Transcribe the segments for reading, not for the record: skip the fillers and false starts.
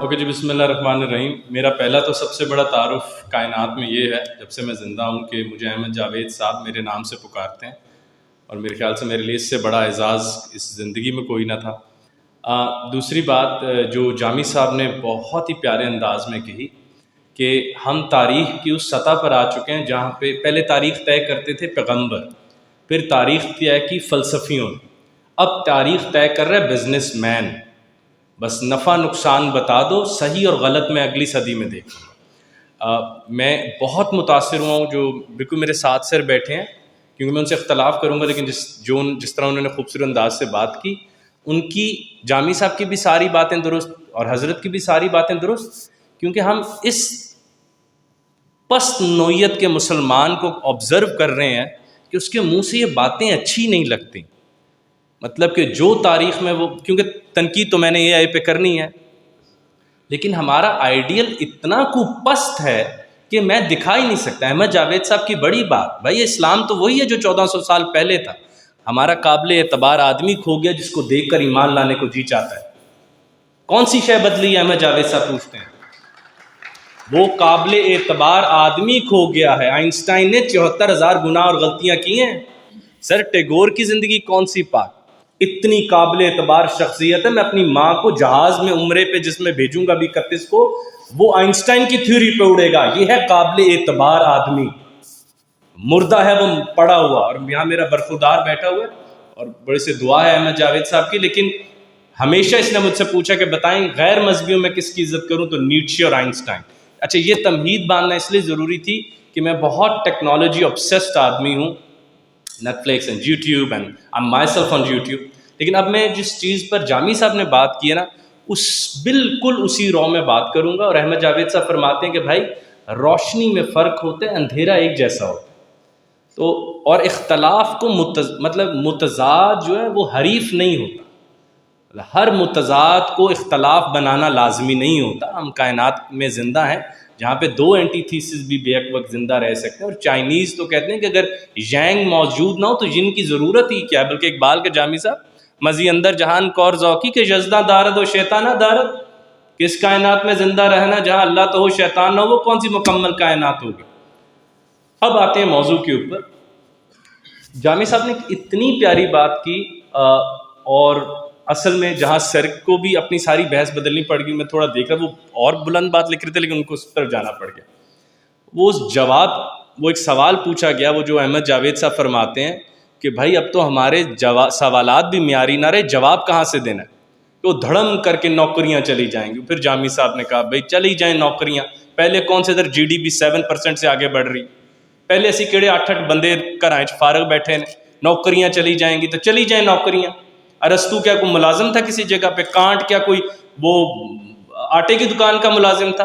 Okay جی، بسم اللہ الرحمن الرحیم۔ میرا پہلا تو سب سے بڑا تعارف کائنات میں یہ ہے جب سے میں زندہ ہوں کہ مجھے احمد جاوید صاحب میرے نام سے پکارتے ہیں، اور میرے خیال سے میرے لیے اس سے بڑا اعزاز اس زندگی میں کوئی نہ تھا۔ دوسری بات جو جامی صاحب نے بہت ہی پیارے انداز میں کہی کہ ہم تاریخ کی اس سطح پر آ چکے ہیں جہاں پہ پہلے تاریخ طے کرتے تھے پیغمبر، پھر تاریخ طے کی فلسفیوں نے، اب تاریخ طے کر رہا ہے بزنس مین۔ بس نفع نقصان بتا دو، صحیح اور غلط میں اگلی صدی میں دیکھوں گا۔ میں بہت متاثر ہوا ہوں جو بالکل میرے ساتھ سر بیٹھے ہیں، کیونکہ میں ان سے اختلاف کروں گا، لیکن جس طرح انہوں نے خوبصورت انداز سے بات کی، ان کی جامی صاحب کی بھی ساری باتیں درست اور حضرت کی بھی ساری باتیں درست، کیونکہ ہم اس پست نوعیت کے مسلمان کو آبزرو کر رہے ہیں کہ اس کے منہ سے یہ باتیں اچھی نہیں لگتی۔ مطلب کہ جو تاریخ میں وہ، کیونکہ تنقید تو میں نے AI پہ کرنی ہے، لیکن ہمارا آئیڈیل اتنا کو پست ہے کہ میں دکھا ہی نہیں سکتا۔ احمد جاوید صاحب کی بڑی بات، بھائی اسلام تو وہی ہے جو 1400 سال پہلے تھا۔ ہمارا قابل اعتبار آدمی کھو گیا جس کو دیکھ کر ایمان لانے کو جی چاہتا ہے۔ کون سی شے بدلی ہے؟ احمد جاوید صاحب پوچھتے ہیں۔ وہ قابل اعتبار آدمی کھو گیا ہے۔ آئنسٹائن نے 74,000 گناہ اور غلطیاں کی ہیں۔ سر ٹیگور کی زندگی کون سی پاک، اتنی قابل اعتبار شخصیت ہے۔ میں اپنی ماں کو جہاز میں عمرے پہ جس میں بھیجوں گا 31 کو، وہ آئنسٹائن کی تھیوری پہ اڑے گا۔ یہ ہے قابل اعتبار آدمی۔ مردہ ہے وہ پڑا ہوا، اور یہاں میرا برخودار بیٹھا ہوا ہے، اور بڑی سے دعا ہے احمد جاوید صاحب کی۔ لیکن ہمیشہ اس نے مجھ سے پوچھا کہ بتائیں غیر مذہبیوں میں کس کی عزت کروں، تو نیٹشے اور آئنسٹائن۔ اچھا، یہ تمہید باندھنا اس لیے ضروری تھی کہ میں بہت ٹیکنالوجی obsessed آدمی ہوں، Netflix and YouTube and I'm myself on YouTube۔ لیکن اب میں جس چیز پر جامی صاحب نے بات کی ہے نا، اس بالکل اسی رو میں بات کروں گا۔ اور احمد جاوید صاحب فرماتے ہیں کہ بھائی روشنی میں فرق ہوتا ہے، اندھیرا ایک جیسا ہوتا ہے۔ تو اور اختلاف کو مطلب متضاد جو ہے وہ حریف نہیں ہوتا۔ ہر متضاد کو اختلاف بنانا لازمی نہیں ہوتا۔ ہم کائنات میں زندہ ہیں جہاں پہ دو اینٹی تھیسز بھی بیک وقت زندہ رہ سکتے ہیں، اور چائنیز تو کہتے ہیں کہ اگر یینگ موجود نہ ہو تو ین کی ضرورت ہی کیا ہے۔ بلکہ اقبال کے جامی صاحب مزی اندر جہان کور ذوقی کے یزداں دارد و شیطانہ دارد، کس کائنات میں زندہ رہنا جہاں اللہ تو ہو شیطان نہ ہو، وہ کون سی مکمل کائنات ہوگی۔ اب آتے ہیں موضوع کے اوپر۔ جامی صاحب نے اتنی پیاری بات کی، اور اصل میں جہاں سر کو بھی اپنی ساری بحث بدلنی پڑ گئی، میں تھوڑا دیکھ رہا، وہ اور بلند بات لکھ رہے تھے لیکن ان کو اس طرف جانا پڑ گیا۔ وہ ایک سوال پوچھا گیا، وہ جو احمد جاوید صاحب فرماتے ہیں کہ بھائی اب تو ہمارے سوالات بھی معیاری نہ رہے، جواب کہاں سے دینا ہے؟ تو دھڑم کر کے نوکریاں چلی جائیں گی۔ پھر جامی صاحب نے کہا بھائی چلی جائیں نوکریاں، پہلے کون سے ادھر GDP 7% سے آگے بڑھ رہی، پہلے اسی کہڑے 8 بندے گھراں فارغ بیٹھے ہیں، نوکریاں چلی جائیں گی تو چلی جائیں نوکریاں۔ ارسطو کیا کوئی ملازم تھا کسی جگہ پہ؟ کانٹ کیا کوئی وہ آٹے کی دکان کا ملازم تھا؟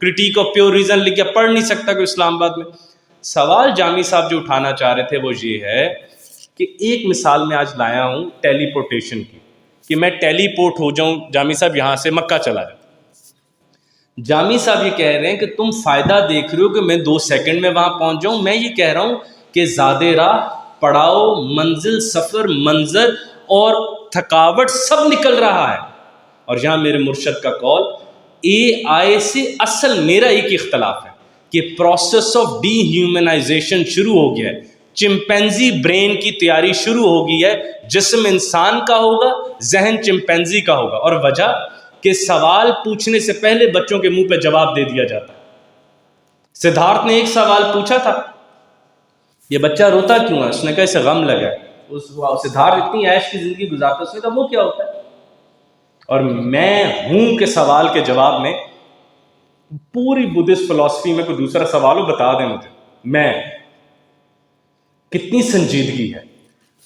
کرٹیک آف پیور ریزن لکھ کے پڑھ نہیں سکتا کوئی اسلام آباد میں؟ سوال جامی صاحب جو اٹھانا چاہ رہے تھے وہ یہ ہے کہ ایک مثال میں آج لایا ہوں ٹیلی پورٹیشن کی، کہ میں ٹیلی پورٹ ہو جاؤں، جامی صاحب یہاں سے مکہ چلا جاؤں۔ جامی صاحب یہ کہہ رہے ہیں کہ تم فائدہ دیکھ رہے ہو کہ میں 2 سیکنڈ میں وہاں پہنچ جاؤں، میں یہ کہہ رہا ہوں کہ زیادہ راہ، پڑاؤ، منزل، سفر، منظر اور تھکاوٹ سب نکل رہا ہے۔ اور یہاں میرے مرشد کا قول AI سے اصل میرا ایک اختلاف ہے کہ پروسیس آف ڈی ہیومنائزیشن شروع ہو گیا ہے، چمپینزی برین کی تیاری شروع ہو گئی ہے، جسم انسان کا ہوگا، ذہن چمپینزی کا ہوگا۔ اور وجہ کہ سوال پوچھنے سے پہلے بچوں کے منہ پہ جواب دے دیا جاتا ہے۔ سدھارتھ نے ایک سوال پوچھا تھا، یہ بچہ روتا کیوں ہے؟ اس نے کہا اسے غم لگا ہے۔ سدھارتھ اتنی عیش کی زندگی گزارتا ہے، اس نے کہا وہ کیا ہوتا ہے؟ اور میں ہوں کے سوال کے جواب میں پوری بدھسٹ فلسفی میں کوئی دوسرا سوال ہو بتا دیں مجھے، میں کتنی سنجیدگی ہے۔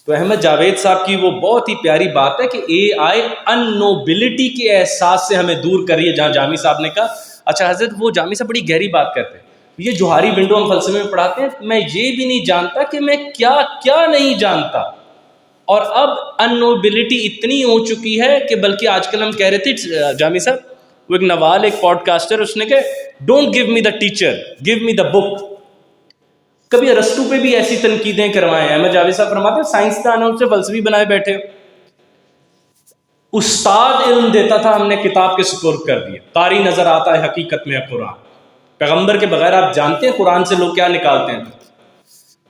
تو احمد جاوید صاحب کی وہ بہت ہی پیاری بات ہے کہ AI ان نوبلٹی کے احساس سے ہمیں دور کر رہی ہے، جہاں جامی صاحب نے کہا اچھا حضرت، وہ جامی صاحب بڑی گہری بات کرتے ہیں، یہ جوہری ونڈو ہم فلسفے میں پڑھاتے ہیں، میں یہ بھی نہیں جانتا کہ میں کیا کیا نہیں جانتا۔ اور اب ان نوبلٹی اتنی ہو چکی ہے کہ بلکہ آج کل ہم کہہ رہے تھے جامی صاحب، وہ ایک نوال، ایک پوڈ کاسٹر، اس نے کہا don't give me the teacher, give me the book. کبھی ارسطو پہ بھی ایسی تنقیدیں کروائیں۔ احمد جاوید صاحب فرماتے ہیں سائنسدان ہیں، ان سے فلسفی بنائے بیٹھے ہو۔ استاد علم دیتا تھا، ہم نے کتاب کے سپرد کر دیا. قاری نظر آتا ہے حقیقت میں قرآن. پیغمبر کے بغیر آپ جانتے ہیں قرآن سے لوگ کیا نکالتے ہیں؟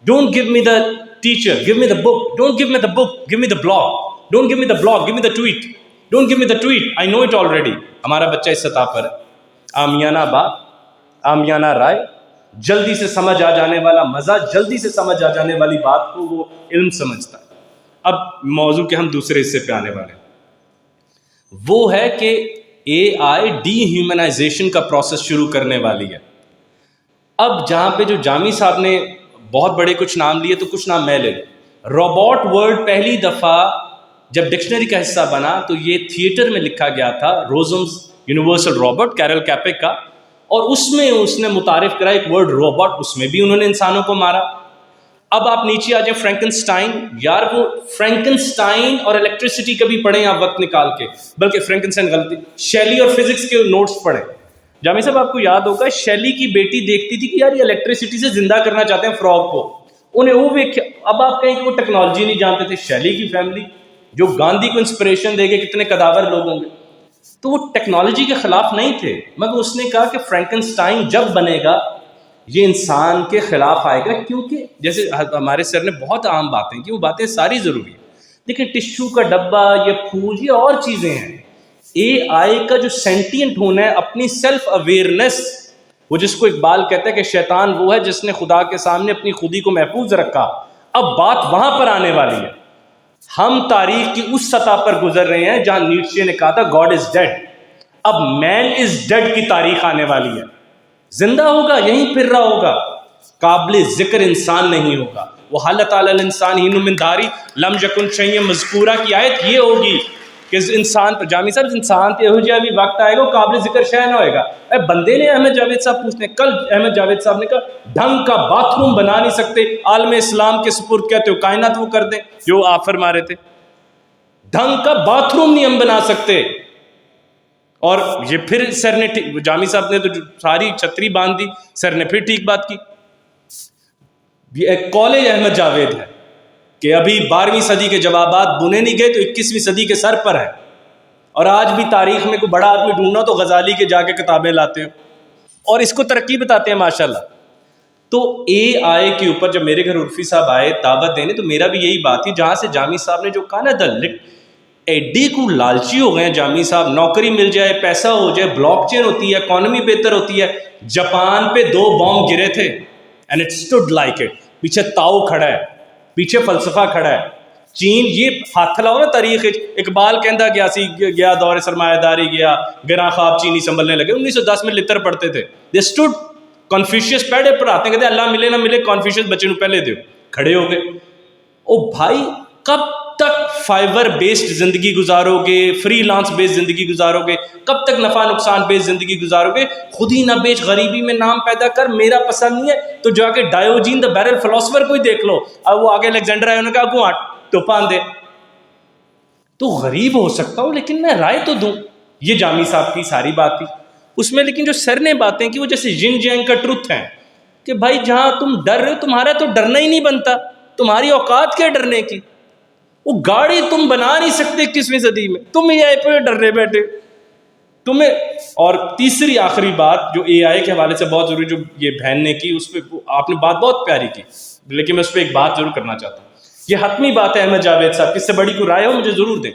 Don't give me the teacher, give me the book. Don't give me the book, give me the blog. Don't give me the blog, give me the tweet. Don't give me the tweet, I know it already. ہمارا بچہ اس سطح پر ہے. آمیانہ بات، آمیانہ رائے، جلدی سے سمجھ آ جانے والا مزہ، جلدی سے سمجھ آ جانے والی بات کو وہ علم سمجھتا ہے. اب موضوع کے ہم دوسرے حصے پہ آنے والے ہیں. وہ ہے کہ اے آئی ڈی ہیومنائزیشن کا پروسیس شروع کرنے والی ہے. اب جہاں پہ جو جامی صاحب نے بہت بڑے کچھ نام لیے تو کچھ نام میں لے لوں. روبوٹ ورڈ پہلی دفعہ جب ڈکشنری کا حصہ بنا تو یہ تھیٹر میں لکھا گیا تھا، روزمز یونیورسل روبوٹ کیرل کیپک کا، اور اس میں اس نے متعارف کرا ایک ورڈ روبوٹ. اس میں بھی انہوں نے انسانوں کو مارا. اب آپ نیچے آ جائیں فرینکنسٹائن. یار وہ فرینکنسٹائن اور الیکٹریسٹی کبھی پڑھیں آپ وقت نکال کے، بلکہ فرینکنسٹائن غلطی. شیلی اور فزکس کے نوٹس پڑھیں. جامی صاحب آپ کو یاد ہوگا شیلی کی بیٹی دیکھتی تھی کہ یار یہ الیکٹریسٹی سے زندہ کرنا چاہتے ہیں فراگ کو. انہیں وہ اب آپ کہیں کہ وہ ٹیکنالوجی نہیں جانتے تھے. شیلی کی فیملی جو گاندھی کو انسپریشن دے گے، کتنے قداور لوگ ہوں گے. تو وہ ٹیکنالوجی کے خلاف نہیں تھے، مگر اس نے کہا کہ فرینکنسٹائن جب بنے گا یہ انسان کے خلاف آئے گا. کیونکہ جیسے ہمارے سر نے بہت عام باتیں کی، وہ باتیں ساری ضروری ہیں، لیکن ٹشو کا ڈبہ، یہ پھول، یہ اور چیزیں ہیں. اے آئی کا جو سینٹینٹ ہونا ہے، اپنی سیلف اویئرنیس، وہ جس کو اقبال کہتا ہے کہ شیطان وہ ہے جس نے خدا کے سامنے اپنی خودی کو محفوظ رکھا. اب بات وہاں پر آنے والی ہے. ہم تاریخ کی اس سطح پر گزر رہے ہیں جہاں نیٹشے نے کہا تھا گاڈ از ڈیڈ. اب مین از ڈیڈ کی تاریخ آنے والی ہے. زندہ ہوگا، یہیں پھر رہا ہوگا، قابل ذکر انسان نہیں ہوگا. وہ حالت علی الانسان ہین من داری لم یکن شیئا مذکورا کی آیت یہ ہوگی کہ انسان پر جامی صاحب انسان تے ہو جائے بھی وقت آئے گا وہ قابل ذکر شے نہ ہوئے گا. اے بندے نے احمد جاوید صاحب پوچھتے ہیں، کل احمد جاوید صاحب نے کہا ڈھنگ کا باتھ روم بنا نہیں سکتے، عالم اسلام کے سپرد کہتے ہو کائنات وہ کر دیں جو آپ فرما رہے تھے. ڈھنگ کا باتھ روم نہیں ہم بنا سکتے. اور یہ پھر سر نے جامی صاحب نے تو ساری چھتری باندھ دی، سر نے پھر ٹھیک بات کی. یہ ایک کالج احمد جاوید ہے کہ ابھی 12ویں صدی کے جوابات بنے نہیں گئے تو 21ویں صدی کے سر پر ہے. اور آج بھی تاریخ میں کوئی بڑا آدمی ڈھونڈنا تو غزالی کے جا کے کتابیں لاتے ہو اور اس کو ترقی بتاتے ہیں ماشاءاللہ. تو اے آئی کے اوپر جب میرے گھر عرفی صاحب آئے دعوت دینے تو میرا بھی یہی بات تھی، جہاں سے جامی صاحب نے جو کہا نا ایڈی کو لالچی ہو گئے ہیں جامی صاحب، نوکری مل جائے، پیسہ ہو جائے، بلاک چین ہوتی ہے، اکانومی بہتر ہوتی ہے. جاپان پہ 2 بم گرے تھے and it stood like it. پیچھے تاؤ کھڑا ہے، پیچھے فلسفہ کھڑا ہے. چین یہ ہاتھ لاؤ نا تاریخ. اقبال کہندا گیا سی گیا دور سرمایہ داری گیا، گراں خواب چینی سنبھلنے لگے. 1910 میں لتر پڑھتے تھے. دے اسٹوڈ. کانفیوشیس پہلے پڑھاتے کہتے اللہ ملے نہ ملے کانفیوشیس بچے نو پہلے دیو. کھڑے ہو گئے. او بھائی کب تک فائبر بیسڈ زندگی گزارو گے، فری لانس بیسڈ زندگی گزارو گے، کب تک نفع نقصان بیسڈ زندگی گزارو گے؟ خود ہی نہ بیچ، غریبی میں نام پیدا کر. میرا پسند نہیں ہے تو جا کے ڈائیوجین دا بیرل فلاسفر کو ہی دیکھ لو. اب وہ آگے الیگزینڈر آئے، انہوں نے کہا گو ٹوپان دے. تو غریب ہو سکتا ہوں لیکن میں رائے تو دوں. یہ جامی صاحب کی ساری بات تھی اس میں. لیکن جو سر نے باتیں کی وہ جیسے ین جینگ کا ٹروتھ ہے کہ بھائی جہاں تم ڈر رہے ہو تمہارا تو ڈرنا ہی نہیں بنتا. تمہاری اوقات کیا ڈرنے کی؟ وہ گاڑی تم بنا نہیں سکتے 21ویں صدی میں، تم اے آئی پہ ڈر رہے بیٹھے تمہیں. اور تیسری آخری بات جو اے آئی کے حوالے سے بہت ضروری، جو یہ بہن نے کی اس پہ آپ نے بات بہت پیاری کی، لیکن میں اس پہ ایک بات ضرور کرنا چاہتا ہوں. یہ حتمی بات ہے احمد جاوید صاحب، کس سے بڑی کوئی رائے ہو مجھے ضرور دیں.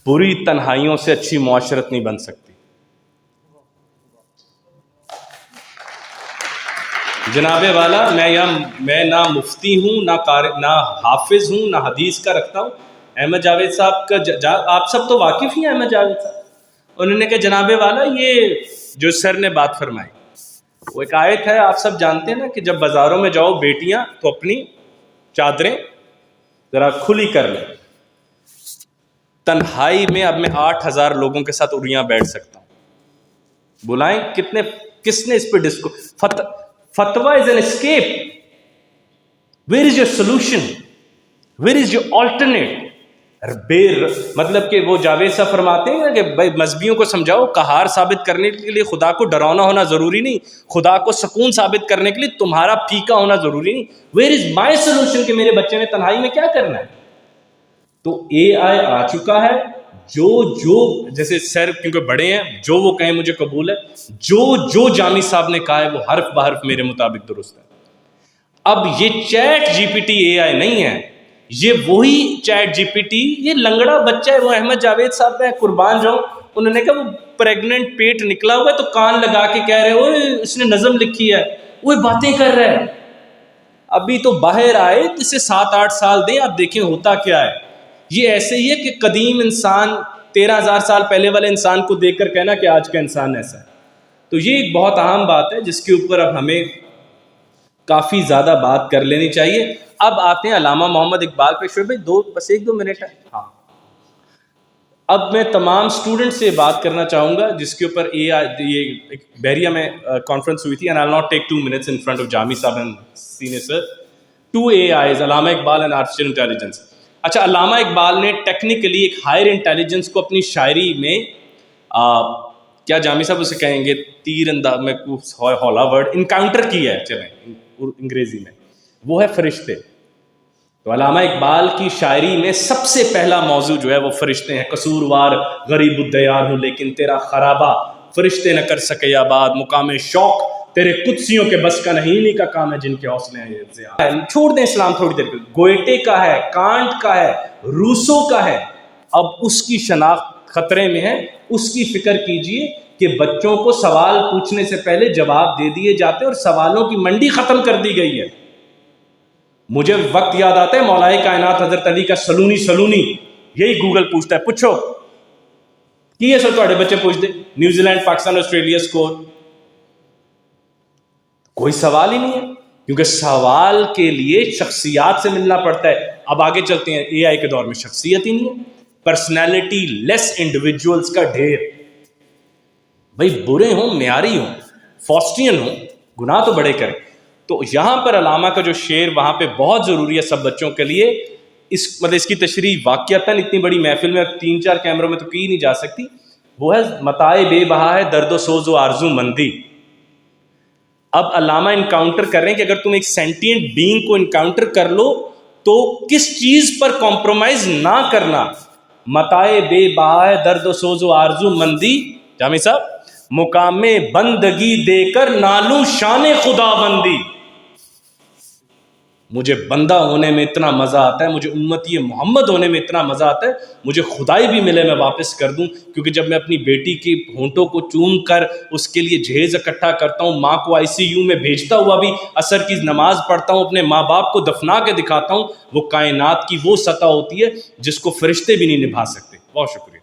بری تنہائیوں سے اچھی معاشرت نہیں بن سکتی. جناب والا میں نہ مفتی ہوں، نہ حافظ ہوں، نہ حدیث کا رکھتا ہوں. احمد جاوید صاحب کا آپ سب تو واقف ہی ہیں احمد جاوید صاحب. انہوں نے کہا جناب والا یہ جو سر نے بات فرمائی وہ ایک آیت ہے، آپ سب جانتے ہیں نا کہ جب بازاروں میں جاؤ بیٹیاں تو اپنی چادریں ذرا کھلی کر لیں. تنہائی میں اب میں 8000 لوگوں کے ساتھ اڑیاں بیٹھ سکتا ہوں. بلائیں کس نے اس پہ فتویٰ is an escape. Where is your solution? Where is your alternate? مطلب کہ وہ جاوید صاحب فرماتے ہیں کہ بھائی مذہبیوں کو سمجھاؤ قہار ثابت کرنے کے لیے خدا کو ڈرانا ہونا ضروری نہیں، خدا کو سکون ثابت کرنے کے لیے تمہارا پھیکا ہونا ضروری نہیں. Where is my solution کہ میرے بچے نے تنہائی میں کیا کرنا ہے؟ تو اے آئی آ چکا ہے، جو جیسے سر کیونکہ بڑے ہیں، جو وہ کہیں مجھے قبول ہے، جو جامی صاحب نے کہا ہے وہ حرف بحرف میرے مطابق درست ہے۔ اب یہ chat G P T A آئی نہیں ہے، یہ وہی چیٹ جی پی ٹی، یہ لنگڑا بچہ ہے وہ احمد جاوید صاحب میں قربان جاؤں، انہوں نے کہا وہ پریگننٹ پیٹ نکلا ہوا ہے تو کان لگا کے کہہ رہے ہو اس نے نظم لکھی ہے، وہ باتیں کر رہا ہے۔ ابھی تو باہر آئے، اسے 7-8 سال دیں، آپ دیکھیں ہوتا کیا ہے۔ یہ ایسے ہی ہے کہ قدیم انسان 13,000 سال پہلے والے انسان کو دیکھ کر کہنا کہ آج کا انسان ایسا ہے۔ تو یہ ایک بہت اہم بات ہے جس کے اوپر اب ہمیں کافی زیادہ بات کر لینی چاہیے۔ اب آتے ہیں علامہ محمد اقبال پہ۔ شعیب بھائی بس 1-2 منٹ ہے۔ ہاں، اب میں تمام اسٹوڈنٹ سے بات کرنا چاہوں گا جس کے اوپر یہ بحریہ میں کانفرنس ہوئی تھی، and I'll not take 2 minutes in front of جامی صاحب and senior sir. 2 AIs، Allama Iqbal and artificial intelligence۔ اچھا، علامہ اقبال نے ٹیکنیکلی ایک ہائر انٹیلیجنس کو اپنی شاعری میں کیا جامی صاحب اسے کہیں گے، تیر انداز میں ہولا ورڈ انکاؤنٹر کی ہے، چلیں انگریزی میں، وہ ہے فرشتے۔ تو علامہ اقبال کی شاعری میں سب سے پہلا موضوع جو ہے وہ فرشتے ہیں۔ قصوروار غریب الدیار ہوں لیکن تیرا خرابہ فرشتے نہ کر سکے آباد، مقام شوق تیرے قدسیوں کے بس کا نہیں، انہی کا کام ہے جن کے حوصلے ہیں زیادہ۔ چھوڑ دیں اسلام تھوڑی دیر کے، گوئٹے کا ہے، کانٹ کا ہے، روسو کا ہے، اب اس کی شناخت خطرے میں ہے۔ اس کی فکر کیجئے کہ بچوں کو سوال پوچھنے سے پہلے جواب دے دیے جاتے اور سوالوں کی منڈی ختم کر دی گئی ہے۔ مجھے وقت یاد آتا ہے مولا کائنات حضرت علی کا سلونی یہی گوگل پوچھتا ہے، پوچھو کی ہے سر تھوڑے بچے پوچھتے New Zealand Pakistan Australia score, کوئی سوال ہی نہیں ہے، کیونکہ سوال کے لیے شخصیات سے ملنا پڑتا ہے۔ اب آگے چلتے ہیں، اے آئی کے دور میں شخصیت ہی نہیں ہے، پرسنالٹی لیس انڈیویجولز کا ڈھیر۔ بھائی برے ہوں، معیاری ہوں، فاسٹین ہوں، گناہ تو بڑے کریں۔ تو یہاں پر علامہ کا جو شعر وہاں پہ بہت ضروری ہے سب بچوں کے لیے، اس کی تشریح واقعتاً اتنی بڑی محفل میں 3-4 کیمروں میں تو کی نہیں جا سکتی، وہ ہے متاع بے بہا ہے درد و سوز و آرزو مندی۔ اب علامہ انکاؤنٹر کر رہے ہیں کہ اگر تم ایک سینٹینٹ بینگ کو انکاؤنٹر کر لو تو کس چیز پر کمپرومائز نہ کرنا۔ متاع بے بہا ہے درد و سوز و آرزو مندی، جامی صاحب مقام بندگی دے کر نالوں شان خدا بندی۔ مجھے بندہ ہونے میں اتنا مزہ آتا ہے، مجھے امتی محمد ہونے میں اتنا مزہ آتا ہے، مجھے خدائی بھی ملے میں واپس کر دوں، کیونکہ جب میں اپنی بیٹی کی ہونٹوں کو چوم کر اس کے لیے جہیز اکٹھا کرتا ہوں، ماں کو ICU میں بھیجتا ہوا بھی عصر کی نماز پڑھتا ہوں، اپنے ماں باپ کو دفنا کے دکھاتا ہوں، وہ کائنات کی وہ سطح ہوتی ہے جس کو فرشتے بھی نہیں نبھا سکتے۔ بہت شکریہ۔